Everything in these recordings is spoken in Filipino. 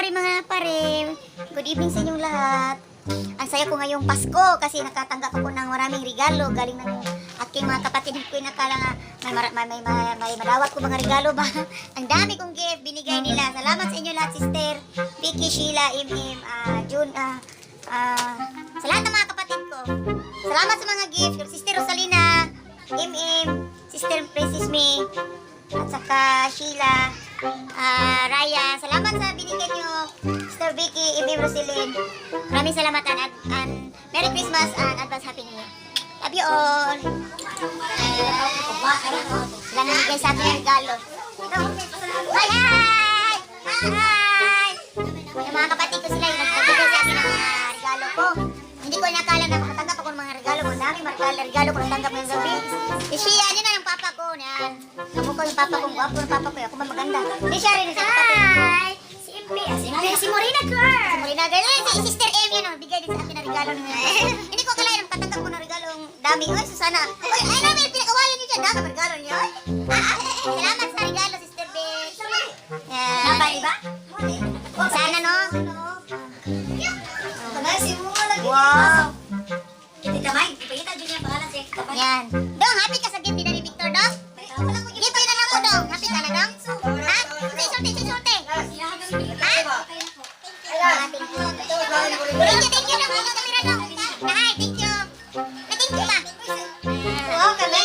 pare mga pare. Good evening sa inyong lahat. Ang saya ko ngayong Pasko kasi nakatanggap ako ng maraming regalo galing ng aking mga kapatid ko. Nakala nga may malawat ko mga regalo ba. Ang dami kong gift binigay nila. Salamat sa inyo lahat, Sister Vicky, Sheila, Im, June, sa lahat ng mga kapatid ko. Salamat sa mga gift. Sister Rosalina, Im, Sister Princess May, at saka Sheila, Raya. Salamat sa binigay nyo, Sister Vicky, Im, Roselyn. Maraming salamat and Merry Christmas and advance Happy New Year. Love you all. Sila namigay sa akin ng regalo. Hi! Hi! Hi! Yung mga kapatid ko sila yung nagbibigay sa akin ng regalo ko. Hindi ko inakala na makatanggap ako ng mga regalo ko. Dami regalo ko natanggap ngayong gabi. Siya, yun na yung papa ko. Yan. Kamukha yung papa ko. Guwapo yung papa ko. Ako ba maganda? Hindi siya rin. Hi! Si Morena Girl. Si Morena Girl. Si Sister M yan. Bigay din sa akin ng regalo niya. Hindi ko akalain ang katanggap ko ng regalong dami. Uy, Susana. Uy, ay namin. Pinakawayan niyo dyan. Dami ang regalo niya. Salamat sa regalo, Sister B. Yan. Ba? Sana, no? Wow! Yan. Dong, happy ka sa gift ni Daddy Victor, Dong? Gift yun na lang po, Dong. Happy ka na, Dong? Ha? Sulte. Ha? Thank you, Dong. Thank you, kamera, Dong. Hi, thank you. Thank you ba? Oo, kami.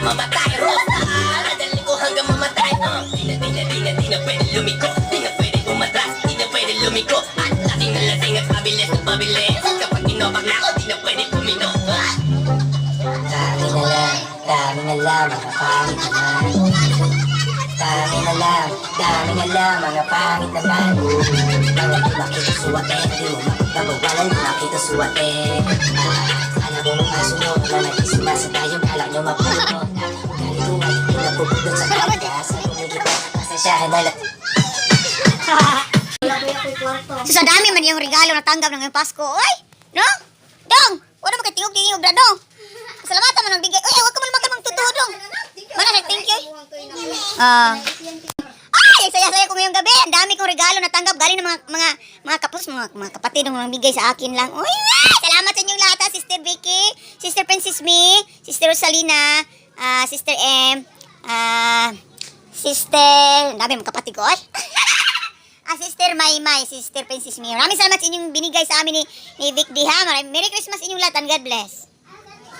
Mamatay, Rosa! Nadali ko hanggang mamatay. Di na pwede lumiko. Di na pwede umatras. Di na pwede lumiko. At lasing na lasing at pabilis na pabilis. Kapag inobak na ako, di na pwede pumino. Dami na lang, mga pangit naman. Dami na lang, mga pangit naman. Mga di makikisuwate, di mo makikabawalan, di makikisuwate. Alam mo mga sunod na nag-isima sa tayong kalak nyo mapuno. Galing ko nga, hindi na pupudot sa kanya. Sa kumigit na, pasensyahan na lang. Sa dami man yung regalo na tanggap ng ngayong Pasko. Oy! No? Dong! Wala mo katingog-tingog na, Dong. Salamatan mo ng bigay. Uy, huwag ka man makan ng totoo, Dong. Mana na, thank you. Ay, saya-saya ko ngayong gabi. Ang dami kong regalo na tanggap galing ng mga kapos, mga kapatid ng mga bigay sa akin lang. Uy, salamat sa inyong lahat, ha? Sister Vicky, Sister Princess Me, Sister Rosalina, Sister M, Sister, ang dami mga kapatid ko, Sister Maymay, Sister Princess Me. Maraming salamat sa inyong binigay sa amin ni Vic D, ha? Merry Christmas inyong lahat and God bless.